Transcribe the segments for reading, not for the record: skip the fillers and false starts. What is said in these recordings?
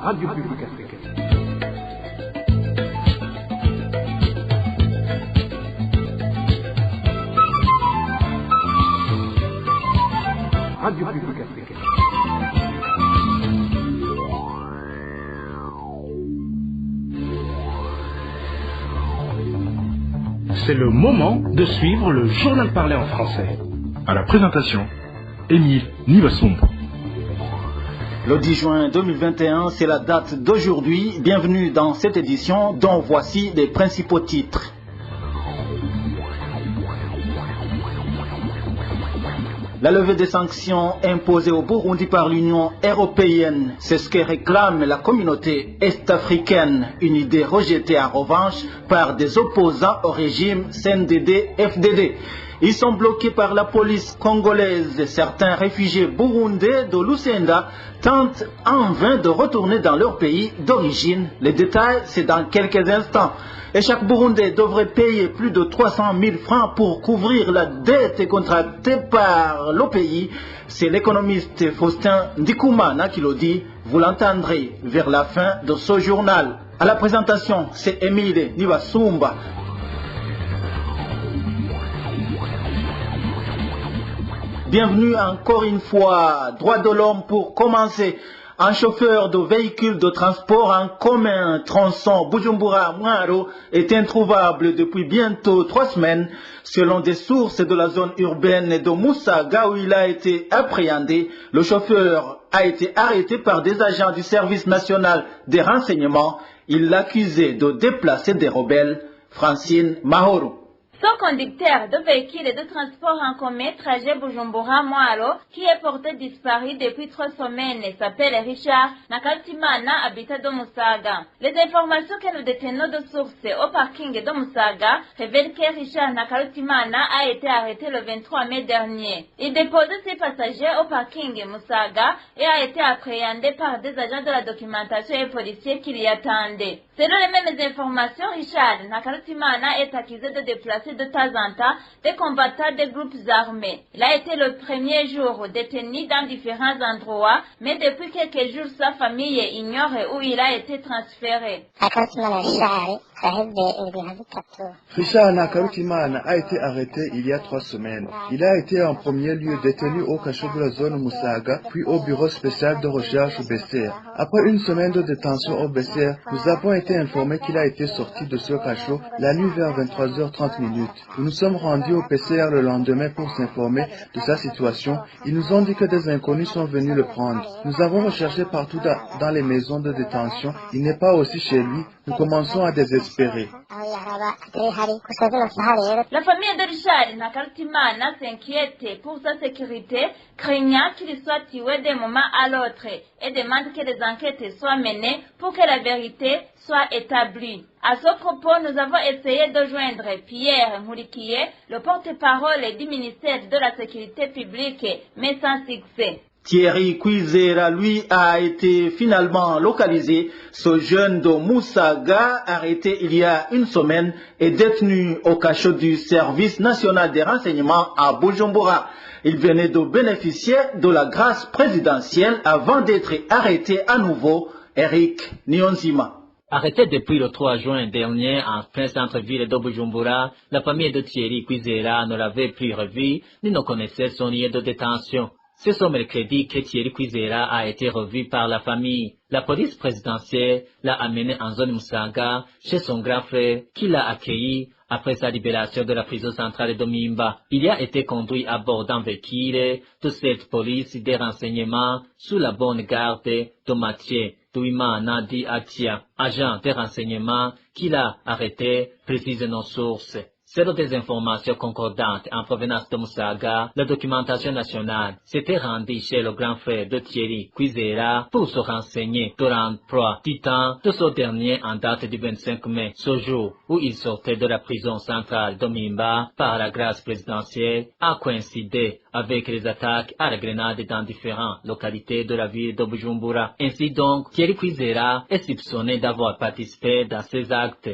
Radio Publique Africaine. Radio Publique Africaine. C'est le moment de suivre le journal parlé en français. À la présentation, Émile Nivasumba. Le 10 juin 2021, c'est la date d'aujourd'hui. Bienvenue dans cette édition dont voici les principaux titres. La levée des sanctions imposées au Burundi par l'Union européenne, c'est ce que réclame la communauté est-africaine, une idée rejetée en revanche par des opposants au régime CNDD-FDD. Ils sont bloqués par la police congolaise. Certains réfugiés burundais de Lucenda tentent en vain de retourner dans leur pays d'origine. Les détails, c'est dans quelques instants. Et chaque Burundais devrait payer plus de 300 000 francs pour couvrir la dette contractée par le pays. C'est l'économiste Faustin Ndikoumana qui le dit. Vous l'entendrez vers la fin de ce journal. À la présentation, c'est Émile Nivasumba. Bienvenue encore une fois. Droit de l'homme pour commencer. Un chauffeur de véhicule de transport en commun tronçon Bujumbura-Mwaro est introuvable depuis bientôt 3 semaines. Selon des sources de la zone urbaine de Moussaga où il a été appréhendé, le chauffeur a été arrêté par des agents du service national des renseignements. Il l'accusait de déplacer des rebelles. Francine Mahoro. Son conducteur de véhicule de transport en commun trajet Bujumbura-Mwaro, qui est porté disparu depuis 3 semaines, s'appelle Richard Nakarutimana, habitant de Musaga. Les informations que nous détenons de sources au parking de Musaga révèlent que Richard Nakarutimana a été arrêté le 23 mai dernier. Il déposait ses passagers au parking Musaga et a été appréhendé par des agents de la documentation et policiers qui l'y attendaient. Selon les mêmes informations, Richard Nakarutimana est accusé de déplacer de temps en temps des combattants des groupes armés. Il a été le premier jour détenu dans différents endroits, mais depuis quelques jours, sa famille ignore où il a été transféré. Richard Nakarutimana a été arrêté il y a 3 semaines. Il a été en premier lieu détenu au cachot de la zone Moussaga, puis au bureau spécial de recherche au BCR. Après une semaine de détention au BCR, nous avons été informés qu'il a été sorti de ce cachot la nuit vers 23h30. Nous nous sommes rendus au PCR le lendemain pour s'informer de sa situation. Ils nous ont dit que des inconnus sont venus le prendre. Nous avons recherché partout dans les maisons de détention. Il n'est pas aussi chez lui. Nous commençons à désespérer. La famille de Richard Nakarutimana s'inquiète pour sa sécurité, craignant qu'il soit tué d'un moment à l'autre et demande que des enquêtes soient menées pour que la vérité soit établie. À ce propos, nous avons essayé de joindre Pierre Mourikié, le porte-parole du ministère de la Sécurité publique, mais sans succès. Thierry Kwizera, lui, a été finalement localisé. Ce jeune de Moussaga, arrêté il y a 1 semaine, est détenu au cachot du service national des renseignements à Bujumbura. Il venait de bénéficier de la grâce présidentielle avant d'être arrêté à nouveau. Eric Nyonzima. Arrêté depuis le 3 juin dernier en plein centre-ville de Bujumbura, la famille de Thierry Kwizera ne l'avait plus revu ni ne connaissait son lieu de détention. C'est ce mercredi que Thierry Kwizera a été revu par la famille. La police présidentielle l'a amené en zone Moussaga chez son grand frère qui l'a accueilli après sa libération de la prison centrale de Mimba. Il a été conduit à bord d'un véhicule de cette police des renseignements sous la bonne garde de Mathieu Douimana Di Atia, agent des renseignements qui l'a arrêté, précisent nos sources. Selon des informations concordantes en provenance de Moussaga, la documentation nationale s'était rendue chez le grand frère de Thierry Kwizera pour se renseigner de l'emploi du temps de ce dernier en date du 25 mai, ce jour où il sortait de la prison centrale de Mimba par la grâce présidentielle, a coïncidé avec les attaques à la grenade dans différentes localités de la ville de Bujumbura. Ainsi donc, Thierry Kwizera est soupçonné d'avoir participé dans ces actes.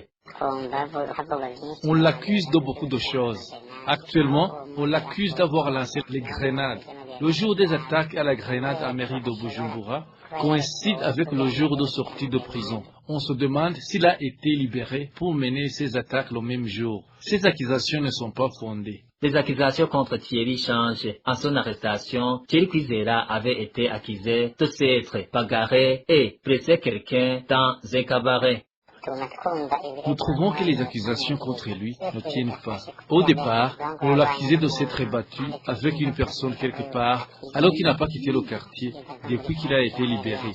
On l'accuse de beaucoup de choses. Actuellement, on l'accuse d'avoir lancé les grenades. Le jour des attaques à la grenade à mairie de Bujumbura, coïncide avec le jour de sortie de prison. On se demande s'il a été libéré pour mener ses attaques le même jour. Ces accusations ne sont pas fondées. Les accusations contre Thierry changent. À son arrestation, Thierry Kwizera avait été accusé de s'être bagarré et blessé quelqu'un dans un cabaret. Nous trouvons que les accusations contre lui ne tiennent pas. Au départ, on l'accusait de s'être battu avec une personne quelque part, alors qu'il n'a pas quitté le quartier depuis qu'il a été libéré.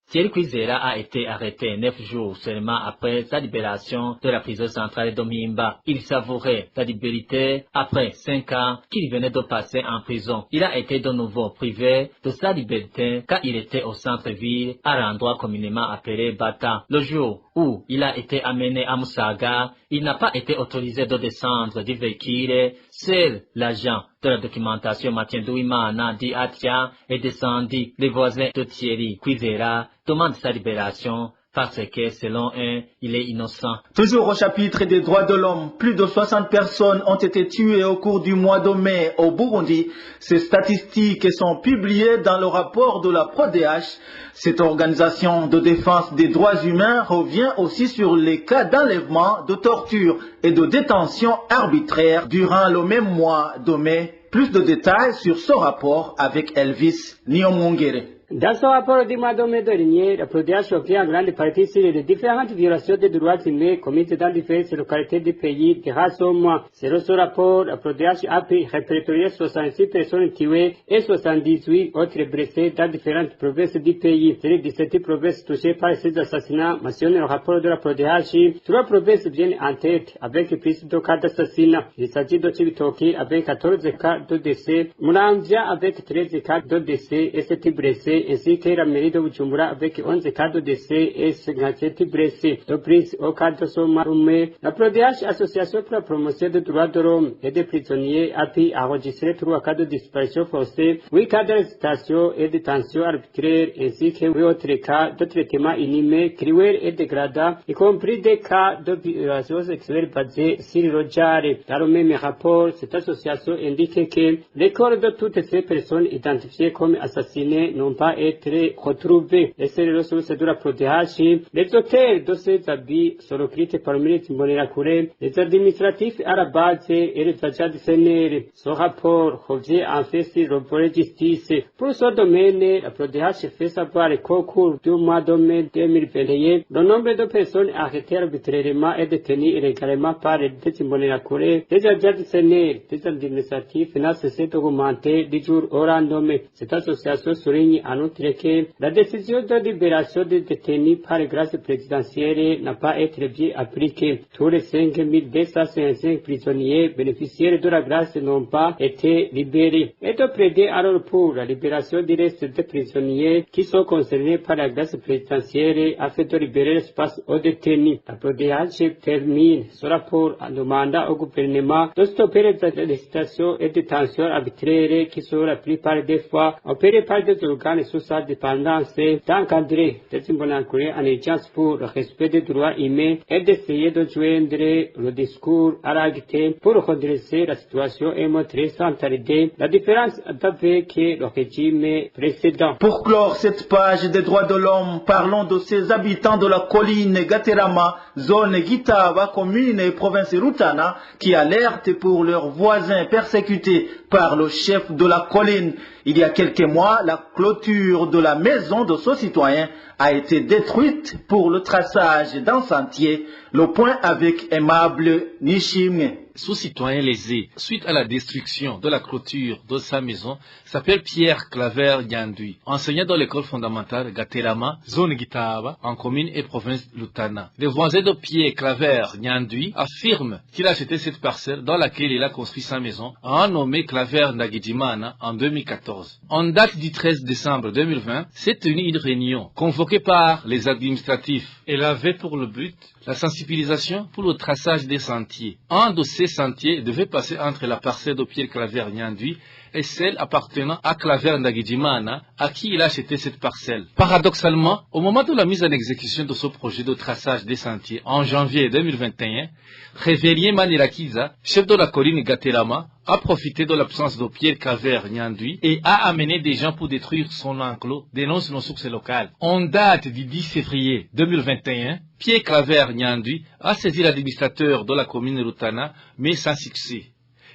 Thierry Kwizera a été arrêté 9 jours seulement après sa libération de la prison centrale de Mpimba. Il savourait la liberté après 5 ans qu'il venait de passer en prison. Il a été de nouveau privé de sa liberté quand il était au centre-ville, à l'endroit communément appelé Bata. Le jour où il a été amené à Musaga, il n'a pas été autorisé de descendre du véhicule. Seul l'agent de la documentation Mathieu Douimana dit Atia est descendu. Les voisins de Thierry Kwizera demandent sa libération parce que, selon eux, il est innocent. Toujours au chapitre des droits de l'homme, plus de 60 personnes ont été tuées au cours du mois de mai au Burundi. Ces statistiques sont publiées dans le rapport de la PRODH. Cette organisation de défense des droits humains revient aussi sur les cas d'enlèvement, de torture et de détention arbitraire durant le même mois de mai. Plus de détails sur ce rapport avec Elvis Niomongere. Dans son rapport du mois de mai dernier, la PRODH obtient en grande partie sur les différentes violations des droits humains commises dans différentes localités du pays durant ce mois. Selon ce rapport, la PRODH a pu répertorier 66 personnes tuées et 78 autres blessées dans différentes provinces du pays. Sur les 17 provinces touchées par ces assassinats mentionnent le rapport de la PRODH, 3 provinces viennent en tête avec plus de cas d'assassinats. Il s'agit de Chibitoki avec 14 cas de décès, Muramvya avec 13 cas de décès et 7 blessés, ainsi que la mairie de Bujumbura avec 11 cas de décès et 57 blessés. De plus, au cas de ce mois de mai, la PRODH, Association pour la promotion des droits de l'homme et des prisonniers, a pu enregistrer 3 cas de disparition forcée, 8 cas d'arrestation et de détention arbitraire, ainsi que 8 autres cas de traitement inhumain, cruel et dégradant, y compris des cas de violation sexuelle basée sur le genre. Dans le même rapport, cette association indique que les corps de toutes ces personnes identifiées comme assassinées n'ont pas été retrouvés. Les seules ressources de la PRODH, les auteurs de ces habits sont recrutés parmi les Imbonerakure, les administratifs à la base et les agents du CNR. Ce rapport revient en fait sur le volet justice. Pour ce domaine, la PRODH fait savoir qu'au cours du mois de mai 2021, le nombre de personnes arrêtées arbitrairement et détenues illégalement par les Imbonerakure, les agents du CNR, les administratifs n'a cessé d'augmenter du jour au lendemain. Cette association souligne en outre que la décision de libération des détenus par grâce présidentielle n'a pas été bien appliquée. Tous les 5255 prisonniers bénéficiaires de la grâce n'ont pas été libérés. Et de plaider alors pour la libération du reste des prisonniers qui sont concernés par la grâce présidentielle afin de libérer l'espace aux détenus. La PRODH termine ce rapport en demandant au gouvernement de stopper les arrestations et détentions arbitraires qui sont la plupart des fois opérées par des organes sous sa dépendance, d'encadrer des Imbonerakure en urgence pour le respect des droits humains et d'essayer de joindre le discours à l'acte pour redresser la situation et montrer sans tarder la différence avec le régime précédent. Pour clore cette page des droits de l'homme, parlons de ces habitants de la colline Gaterama, zone Gitaba, commune et province Rutana, qui alertent pour leurs voisins persécutés par le chef de la colline. Il y a quelques mois, la clôture de la maison de ce citoyen a été détruite pour le traçage d'un sentier. Le point avec Aimable Nishimwe. Ce citoyen lésé, suite à la destruction de la clôture de sa maison, s'appelle Pierre Claver Nyandui, enseignant dans l'école fondamentale Gaterama, zone Gitaba, en commune et province Lutana. Les voisins de Pierre Claver Nyandui affirment qu'il a acheté cette parcelle dans laquelle il a construit sa maison, en nommé Claver Ndagijimana en 2014. En date du 13 décembre 2020, s'est tenue une réunion convoquée par les administratifs. Elle avait pour le but la sensibilisation pour le traçage des sentiers. Un de ces sentiers devait passer entre la parcelle de Pierre Claver Nyandui est celle appartenant à Claver Ndagijimana, à qui il a acheté cette parcelle. Paradoxalement, au moment de la mise en exécution de ce projet de traçage des sentiers en janvier 2021, Révérien Manirakiza, chef de la colline Gaterama, a profité de l'absence de Pierre Claver Nyandui et a amené des gens pour détruire son enclos, dénonce nos sources locales. En date du 10 février 2021, Pierre Claver Nyandui a saisi l'administrateur de la commune Rutana, mais sans succès.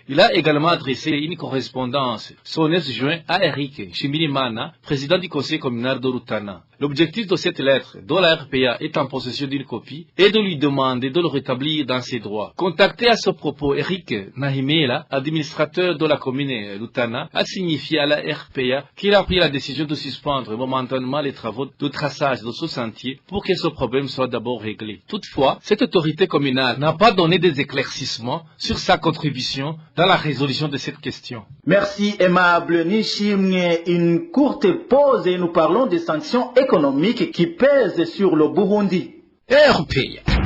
Il a également adressé une correspondance, son ex-joint à Eric Chimirimana, président du conseil communal de Rutana. L'objectif de cette lettre, dont la RPA est en possession d'une copie, est de lui demander de le rétablir dans ses droits. Contacté à ce propos, Eric Nahimela, administrateur de la commune Rutana, a signifié à la RPA qu'il a pris la décision de suspendre momentanément les travaux de traçage de ce sentier pour que ce problème soit d'abord réglé. Toutefois, cette autorité communale n'a pas donné des éclaircissements sur sa contribution dans la résolution de cette question. Merci aimable Nishimwe. Une courte pause et nous parlons des sanctions économiques qui pèsent sur le Burundi. RPA.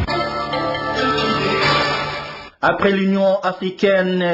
Après l'Union africaine,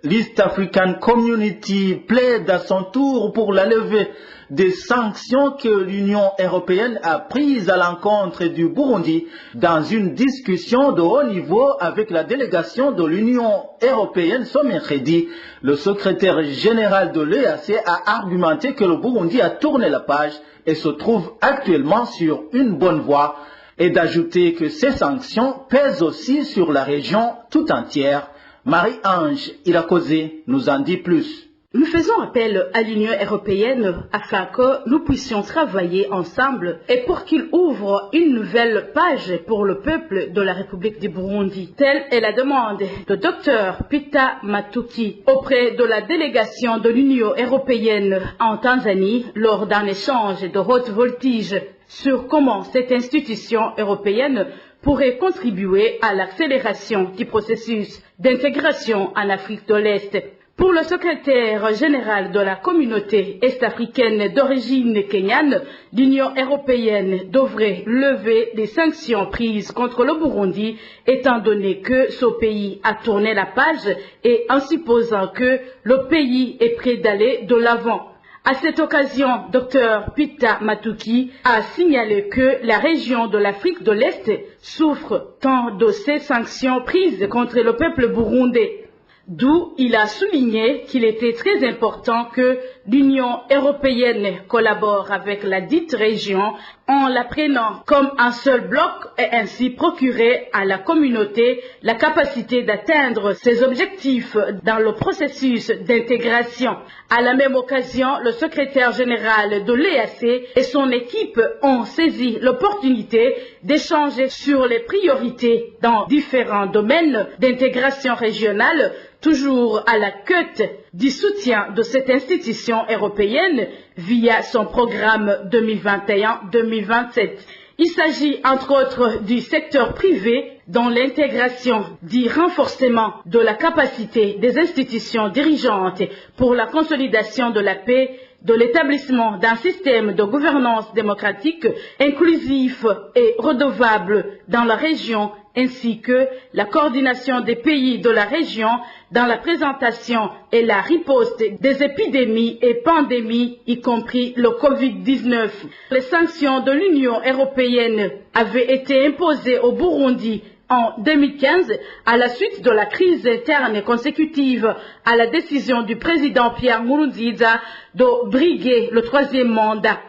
l'East African Community plaide à son tour pour la levée des sanctions que l'Union européenne a prises à l'encontre du Burundi dans une discussion de haut niveau avec la délégation de l'Union européenne ce mercredi. Le secrétaire général de l'EAC a argumenté que le Burundi a tourné la page et se trouve actuellement sur une bonne voie, et d'ajouter que ces sanctions pèsent aussi sur la région tout entière. Marie-Ange Irakozé nous en dit plus. Nous faisons appel à l'Union européenne afin que nous puissions travailler ensemble et pour qu'il ouvre une nouvelle page pour le peuple de la République du Burundi. Telle est la demande de Dr Peter Matuki auprès de la délégation de l'Union européenne en Tanzanie lors d'un échange de haute voltige sur comment cette institution européenne pourrait contribuer à l'accélération du processus d'intégration en Afrique de l'Est. Pour le secrétaire général de la communauté est-africaine d'origine kenyane, l'Union européenne devrait lever les sanctions prises contre le Burundi, étant donné que ce pays a tourné la page et en supposant que le pays est prêt d'aller de l'avant. À cette occasion, Dr Peter Matuki a signalé que la région de l'Afrique de l'Est souffre tant de ces sanctions prises contre le peuple burundais. D'où il a souligné qu'il était très important que l'Union européenne collabore avec la dite région en la prenant comme un seul bloc et ainsi procurer à la communauté la capacité d'atteindre ses objectifs dans le processus d'intégration. À la même occasion, le secrétaire général de l'EAC et son équipe ont saisi l'opportunité d'échanger sur les priorités dans différents domaines d'intégration régionale, toujours à la quête du soutien de cette institution européenne via son programme 2021-2027. Il s'agit entre autres du secteur privé dans l'intégration, du renforcement de la capacité des institutions dirigeantes pour la consolidation de la paix, de l'établissement d'un système de gouvernance démocratique inclusif et redevable dans la région, ainsi que la coordination des pays de la région dans la présentation et la riposte des épidémies et pandémies, y compris le Covid-19. Les sanctions de l'Union européenne avaient été imposées au Burundi en 2015 à la suite de la crise interne consécutive à la décision du président Pierre Nkurunziza de briguer le troisième mandat.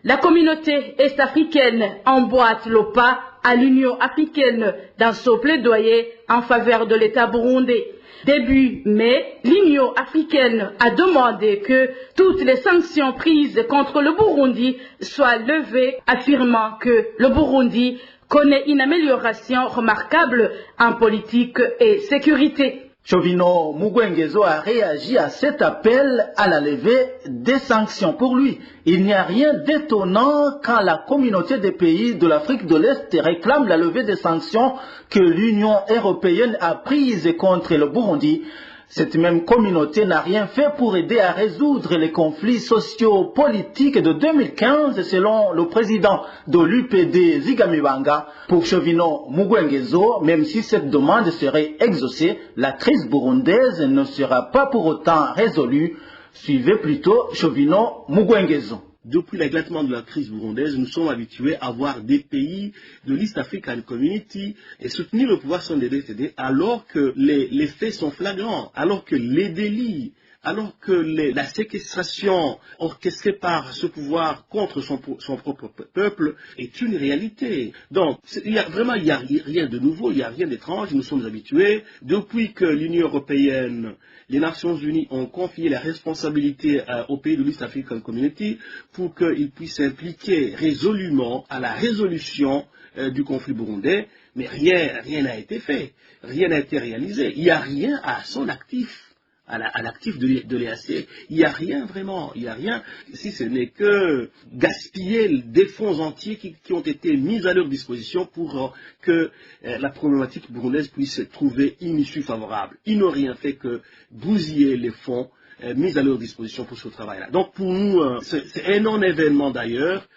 La communauté est-africaine emboîte le pas à l'Union africaine dans son plaidoyer en faveur de l'État burundais. Début mai, l'Union africaine a demandé que toutes les sanctions prises contre le Burundi soient levées, affirmant que le Burundi connaît une amélioration remarquable en politique et sécurité. Chovino Mugwengezo a réagi à cet appel à la levée des sanctions. Pour lui, il n'y a rien d'étonnant quand la communauté des pays de l'Afrique de l'Est réclame la levée des sanctions que l'Union européenne a prises contre le Burundi. Cette même communauté n'a rien fait pour aider à résoudre les conflits socio-politiques de 2015 selon le président de l'UPD Zigamibanga. Pour Chovino Mugwengezo, même si cette demande serait exaucée, la crise burundaise ne sera pas pour autant résolue. Suivez plutôt Chovino Mugwengezo. Depuis l'éclatement de la crise burundaise, nous sommes habitués à voir des pays de l'East African Community et soutenir le pouvoir CNDD-FDD alors que les faits sont flagrants, alors que les délits, alors que la séquestration orchestrée par ce pouvoir contre son propre peuple est une réalité. Donc, il y a rien de nouveau, il n'y a rien d'étrange, nous sommes habitués. Depuis que l'Union européenne, les Nations Unies ont confié la responsabilité aux pays de l'East African Community pour qu'ils puissent s'impliquer résolument à la résolution du conflit burundais, mais rien n'a été fait, rien n'a été réalisé. Il n'y a rien à son actif. À l'actif de l'EAC, il n'y a rien vraiment, il n'y a rien, si ce n'est que gaspiller des fonds entiers qui ont été mis à leur disposition pour que la problématique burundaise puisse trouver une issue favorable. Ils n'ont rien fait que bousiller les fonds mis à leur disposition pour ce travail-là. Donc pour nous, c'est un non-événement d'ailleurs,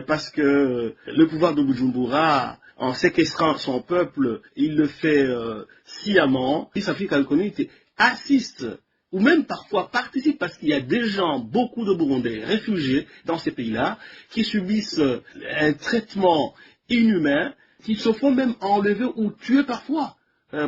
parce que le pouvoir de Bujumbura, en séquestrant son peuple, il le fait sciemment. L'East African Community assiste ou même parfois participe parce qu'il y a des gens, beaucoup de Burundais réfugiés dans ces pays-là qui subissent un traitement inhumain, qui se font même enlever ou tuer parfois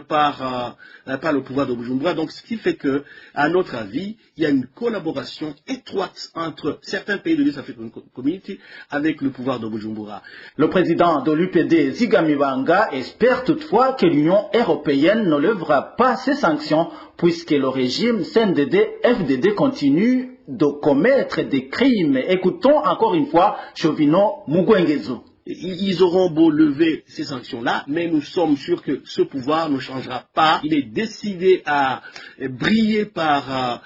par le pouvoir de Bujumbura. Donc ce qui fait que, à notre avis, il y a une collaboration étroite entre certains pays de l'East African Community avec le pouvoir de Bujumbura. Le président de l'UPD, Zigamibanga, espère toutefois que l'Union européenne ne lèvera pas ses sanctions puisque le régime CNDD-FDD continue de commettre des crimes. Écoutons encore une fois Chovino Mugwengezo. Ils auront beau lever ces sanctions-là, mais nous sommes sûrs que ce pouvoir ne changera pas. Il est décidé à briller par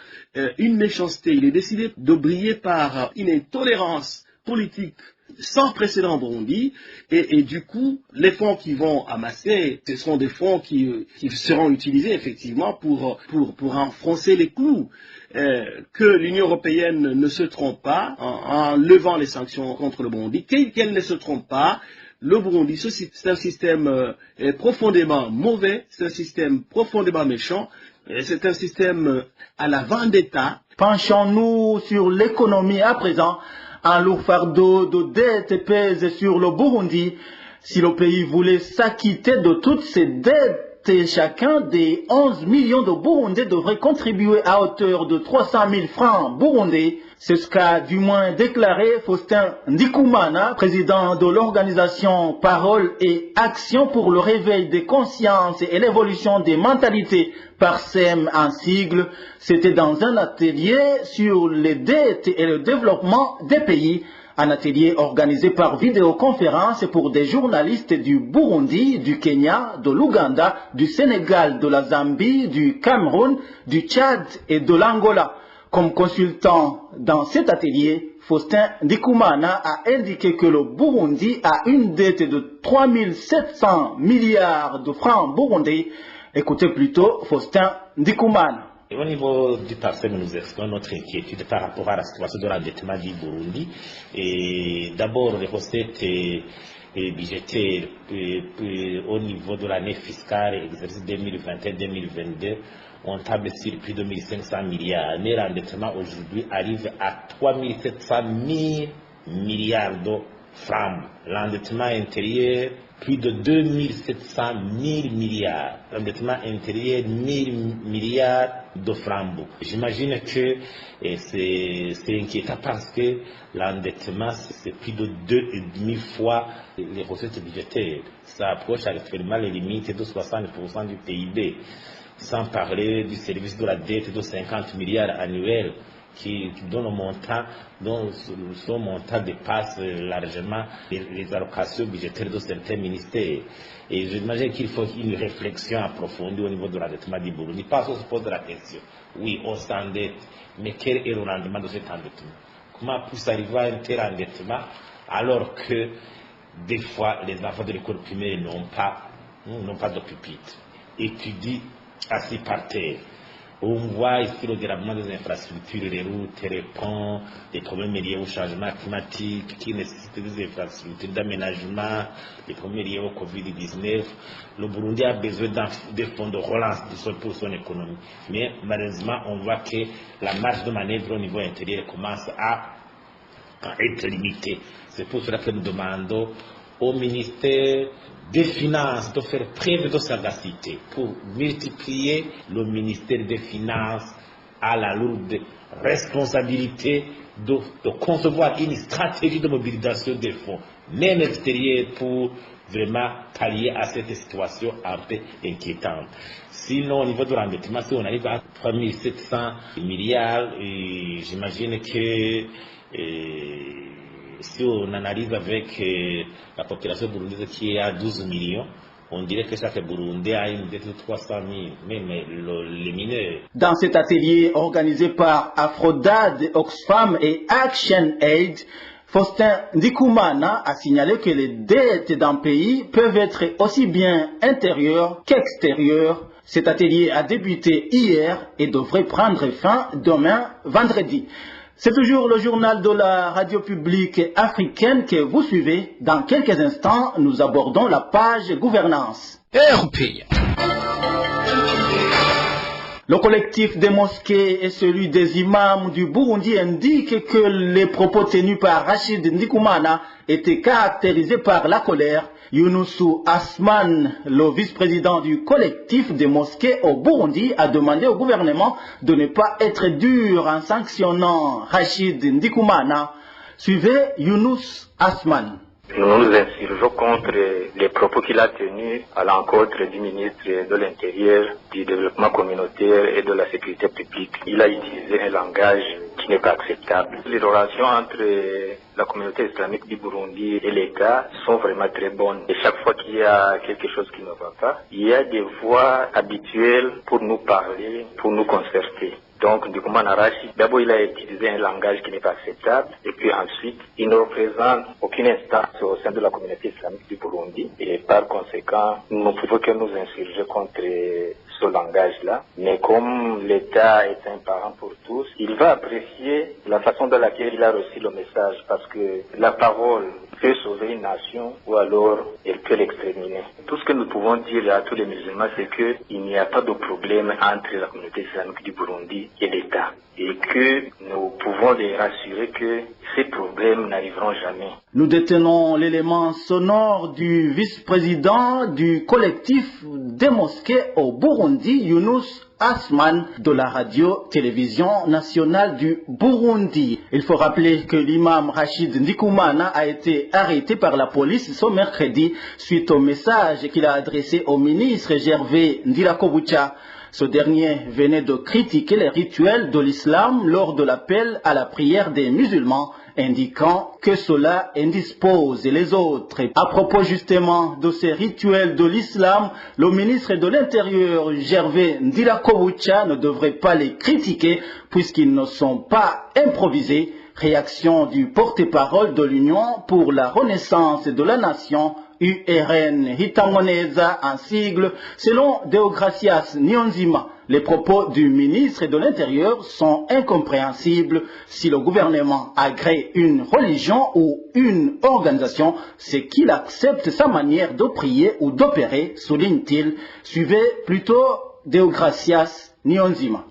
une méchanceté, il est décidé de briller par une intolérance politique sans précédent en Burundi, et du coup, les fonds qui vont amasser, ce seront des fonds qui seront utilisés effectivement pour enfoncer les clous. Que l'Union européenne ne se trompe pas en levant les sanctions contre le Burundi, qu'elle ne se trompe pas. Le Burundi, c'est un système profondément mauvais, c'est un système profondément méchant, c'est un système à la vendetta. Penchons-nous sur l'économie à présent. Un lourd fardeau de dettes pèse sur le Burundi. Si le pays voulait s'acquitter de toutes ces dettes, chacun des 11 millions de Burundais devrait contribuer à hauteur de 300 000 francs burundais. C'est ce qu'a du moins déclaré Faustin Ndikumana, président de l'organisation Parole et Action pour le réveil des consciences et l'évolution des mentalités, PARSEM en sigle. C'était dans un atelier sur les dettes et le développement des pays. Un atelier organisé par vidéoconférence pour des journalistes du Burundi, du Kenya, de l'Ouganda, du Sénégal, de la Zambie, du Cameroun, du Tchad et de l'Angola. Comme consultant dans cet atelier, Faustin Ndikumana a indiqué que le Burundi a une dette de 3 700 milliards de francs burundais. Écoutez plutôt Faustin Ndikumana. Au niveau du PARSEM, nous exprimons notre inquiétude par rapport à la situation de l'endettement du Burundi. Et d'abord, les recettes budgétaires au niveau de l'année fiscale, exercice 2021-2022, on table sur plus de 1500 milliards. Mais l'endettement aujourd'hui arrive à 3700 milliards de francs. L'endettement intérieur, plus de 2700 000 milliards. L'endettement intérieur, 1000 milliards de francs. J'imagine que c'est inquiétant parce que l'endettement, c'est plus de 2,5 fois les recettes budgétaires. Ça approche actuellement les limites de 60% du PIB. Sans parler du service de la dette de 50 milliards annuels qui donne un montant, dont son montant dépasse largement les allocations budgétaires de certains ministères. Et j'imagine qu'il faut une réflexion approfondie au niveau de l'endettement du Burundi. Parce qu'on se pose la question, oui, on s'endette, mais quel est le rendement de cet endettement? Comment peut-on arriver à un tel endettement alors que des fois les enfants de l'école primaire n'ont pas de pupitre, étudient assis par terre? On voit ici le dérèglement des infrastructures, les routes, les ponts, des problèmes liés au changement climatique qui nécessitent des infrastructures d'aménagement, des problèmes liés au Covid-19. Le Burundi a besoin des fonds de relance pour son économie. Mais malheureusement, on voit que la marge de manœuvre au niveau intérieur commence à être limitée. C'est pour cela que nous demandons au ministère des Finances de faire preuve de sagacité pour multiplier. Le ministère des Finances à la lourde responsabilité de concevoir une stratégie de mobilisation des fonds, même extérieurs, pour vraiment pallier à cette situation un peu inquiétante. Sinon, au niveau de l'endettement, si on arrive à 3700 milliards, j'imagine que si on analyse avec la population burundaise qui est à 12 millions, on dirait que chaque Burundais a une dette de 300 000, même les mineurs. Dans cet atelier organisé par Aphrodad, Oxfam et Action Aid, Faustin Ndikoumana a signalé que les dettes d'un pays peuvent être aussi bien intérieures qu'extérieures. Cet atelier a débuté hier et devrait prendre fin demain, vendredi. C'est toujours le journal de la radio publique africaine que vous suivez. Dans quelques instants, nous abordons la page gouvernance. RPA. Le collectif des mosquées et celui des imams du Burundi indiquent que les propos tenus par Rachid Ndikoumana étaient caractérisés par la colère. Younoussou Asman, le vice-président du collectif des mosquées au Burundi, a demandé au gouvernement de ne pas être dur en sanctionnant Rachid Ndikoumana. Suivez Younous Asman. Nous nous insurgeons contre les propos qu'il a tenus à l'encontre du ministre de l'Intérieur, du Développement communautaire et de la Sécurité publique. Il a utilisé un langage qui n'est pas acceptable. Les relations entre la communauté islamique du Burundi et l'État sont vraiment très bonnes. Et chaque fois qu'il y a quelque chose qui ne va pas, il y a des voix habituelles pour nous parler, pour nous concerter. Donc, Ndikoumana Rachid, d'abord, il a utilisé un langage qui n'est pas acceptable, et puis ensuite, il ne représente aucune instance au sein de la communauté islamique du Burundi, et par conséquent, nous ne pouvons que nous insurger contre ce langage-là. Mais comme l'État est un parent pour tous, il va apprécier la façon dans laquelle il a reçu le message, parce que la parole peut sauver une nation, ou alors elle peut l'exterminer. Tout ce que nous pouvons dire à tous les musulmans, c'est qu'il n'y a pas de problème entre la communauté islamique du Burundi et l'État, et que nous pouvons les rassurer que ces problèmes n'arriveront jamais. Nous détenons l'élément sonore du vice-président du collectif des mosquées au Burundi, Younous Asman, de la radio-télévision nationale du Burundi. Il faut rappeler que l'imam Rachid Ndikoumana a été arrêté par la police ce mercredi suite au message qu'il a adressé au ministre Gervais Ndirakobucha. Ce dernier venait de critiquer les rituels de l'islam lors de l'appel à la prière des musulmans, indiquant que cela indispose les autres. À propos justement de ces rituels de l'islam, le ministre de l'Intérieur, Gervais Ndirakobucha, ne devrait pas les critiquer puisqu'ils ne sont pas improvisés. Réaction du porte-parole de l'Union pour la renaissance de la nation, URN Hitangoneza en sigle. Selon Deogracias Nyonzima, les propos du ministre de l'Intérieur sont incompréhensibles. Si le gouvernement agrée une religion ou une organisation, c'est qu'il accepte sa manière de prier ou d'opérer, souligne-t-il. Suivez plutôt Deogracias Nyonzima.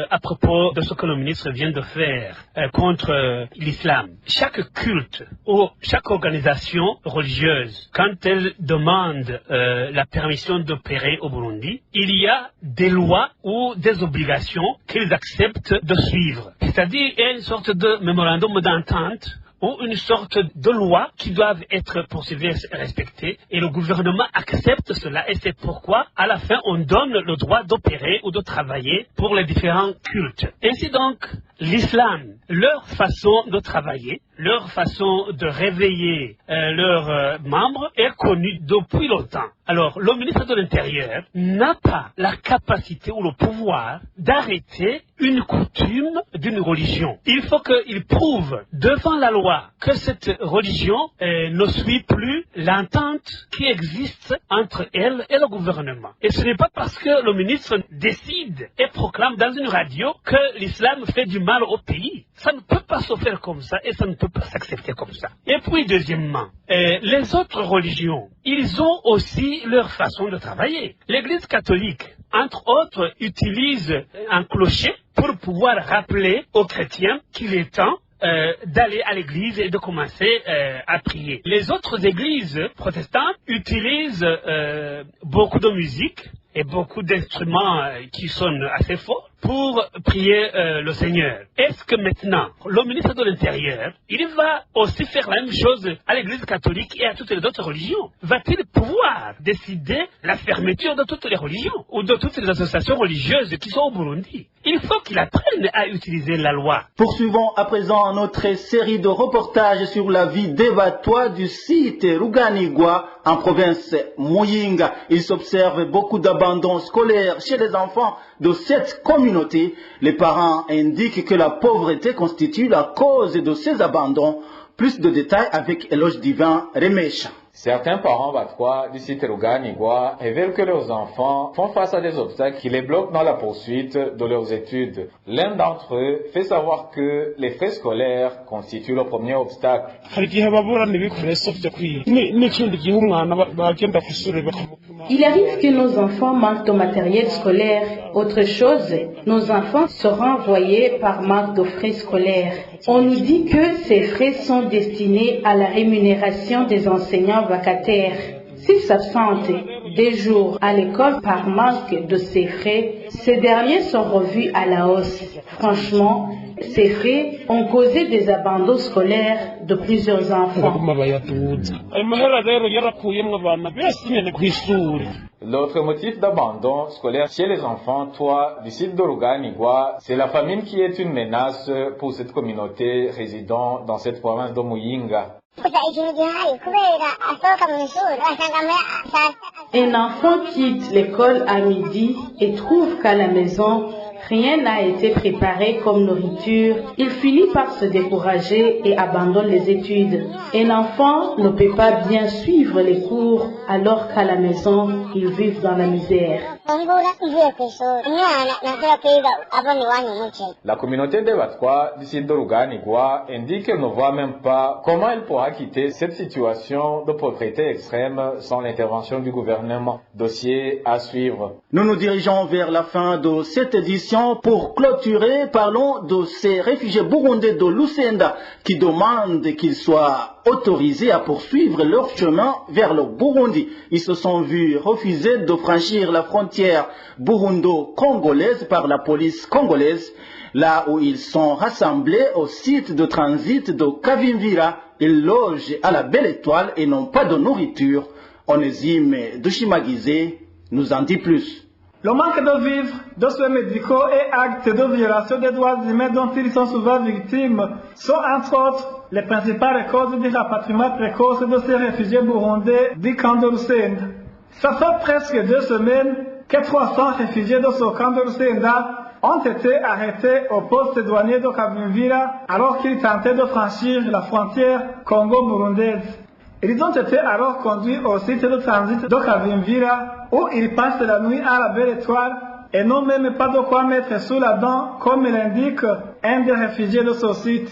À propos de ce que le ministre vient de faire contre l'islam. Chaque culte ou chaque organisation religieuse, quand elle demande la permission d'opérer au Burundi, il y a des lois ou des obligations qu'ils acceptent de suivre. C'est-à-dire, il y a une sorte de mémorandum d'entente ou une sorte de loi qui doivent être poursuivies et respectées, et le gouvernement accepte cela, et c'est pourquoi, à la fin, on donne le droit d'opérer ou de travailler pour les différents cultes. Ainsi donc, l'islam, leur façon de travailler, leur façon de réveiller leurs membres est connue depuis longtemps. Alors, le ministre de l'Intérieur n'a pas la capacité ou le pouvoir d'arrêter une coutume d'une religion. Il faut qu'il prouve devant la loi voit que cette religion ne suit plus l'entente qui existe entre elle et le gouvernement. Et ce n'est pas parce que le ministre décide et proclame dans une radio que l'islam fait du mal au pays. Ça ne peut pas se faire comme ça et ça ne peut pas s'accepter comme ça. Et puis, deuxièmement, les autres religions, ils ont aussi leur façon de travailler. L'Église catholique, entre autres, utilise un clocher pour pouvoir rappeler aux chrétiens qu'il est temps d'aller à l'église et de commencer à prier. Les autres églises protestantes utilisent beaucoup de musique et beaucoup d'instruments qui sonnent assez forts pour prier le Seigneur. Est-ce que maintenant, le ministre de l'Intérieur, il va aussi faire la même chose à l'Église catholique et à toutes les autres religions? Va-t-il pouvoir décider la fermeture de toutes les religions ou de toutes les associations religieuses qui sont au Burundi? Il faut qu'il apprenne à utiliser la loi. Poursuivons à présent notre série de reportages sur la vie dévatoire du site Ruganigwa en province Muyinga. Il s'observe beaucoup d'abandon scolaire chez les enfants de cette communauté. Les parents indiquent que la pauvreté constitue la cause de ces abandons. Plus de détails avec Éloge Divin Remesha. Certains parents battois du site Ruganigwa révèlent que leurs enfants font face à des obstacles qui les bloquent dans la poursuite de leurs études. L'un d'entre eux fait savoir que les frais scolaires constituent le premier obstacle. Il arrive que nos enfants manquent de matériel scolaire. Autre chose, nos enfants seront envoyés par manque de frais scolaires. On nous dit que ces frais sont destinés à la rémunération des enseignants vacataires. S'ils s'absentent des jours à l'école par manque de ces frais, ces derniers sont revus à la hausse. Franchement, ces frais ont causé des abandons scolaires de plusieurs enfants. L'autre motif d'abandon scolaire chez les enfants du site de Ruganigwa, c'est la famine qui est une menace pour cette communauté résidant dans cette province de Muyinga. Un enfant quitte l'école à midi et trouve qu'à la maison, rien n'a été préparé comme nourriture. Il finit par se décourager et abandonne les études. Un enfant ne peut pas bien suivre les cours alors qu'à la maison, ils vivent dans la misère. La communauté des Batwa du site de Ruganigwa indique qu'elle ne voit même pas comment elle pourra quitter cette situation de pauvreté extrême sans l'intervention du gouvernement. Dossier à suivre. Nous nous dirigeons vers la fin de cette édition. Pour clôturer, parlons de ces réfugiés burundais de Lusenda qui demandent qu'ils soient autorisés à poursuivre leur chemin vers le Burundi. Ils se sont vus refuser de franchir la frontière burundo-congolaise par la police congolaise. Là où ils sont rassemblés au site de transit de Kavimvira, ils logent à la Belle Étoile et n'ont pas de nourriture. Onésime Dushimagize nous en dit plus. Le manque de vivres, de soins médicaux et actes de violation des droits humains dont ils sont souvent victimes sont entre autres les principales causes du rapatriement précoce de ces réfugiés burundais du camp de Lusenda. Ça fait presque 2 semaines que 300 réfugiés de ce camp de Lusenda ont été arrêtés au poste douanier de Kavimvira alors qu'ils tentaient de franchir la frontière congo-burundaise. Ils ont été alors conduits au site de transit de Kavimvira où ils passent la nuit à la Belle Étoile et n'ont même pas de quoi mettre sous la dent comme l'indique un des réfugiés de ce site.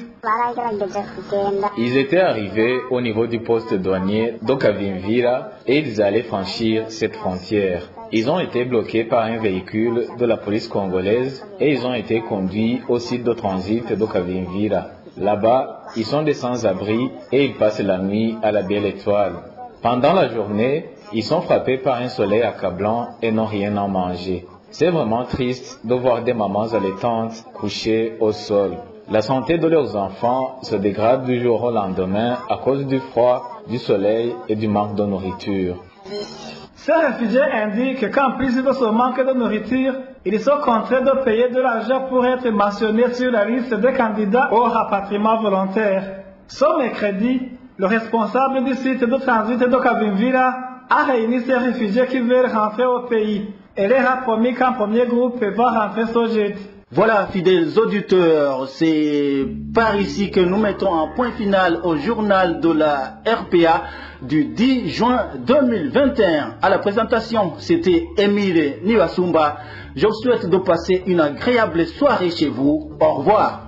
Ils étaient arrivés au niveau du poste douanier de Kavimvira et ils allaient franchir cette frontière. Ils ont été bloqués par un véhicule de la police congolaise et ils ont été conduits au site de transit de Kavimvira. Là-bas, ils sont des sans-abri et ils passent la nuit à la Belle Étoile. Pendant la journée, ils sont frappés par un soleil accablant et n'ont rien à manger. C'est vraiment triste de voir des mamans allaitantes couchées au sol. La santé de leurs enfants se dégrade du jour au lendemain à cause du froid, du soleil et du manque de nourriture. Ces réfugiés indiquent qu'en plus de ce manque de nourriture, ils sont contraints de payer de l'argent pour être mentionnés sur la liste des candidats au rapatriement volontaire. Ce mercredi, le responsable du site de transit de Kavimvira a réuni ces réfugiés qui veulent rentrer au pays et leur a promis qu'un premier groupe va rentrer ce jeudi. Voilà, fidèles auditeurs, c'est par ici que nous mettons un point final au journal de la RPA du 10 juin 2021. À la présentation, c'était Émile Niwasumba. Je vous souhaite de passer une agréable soirée chez vous. Au revoir.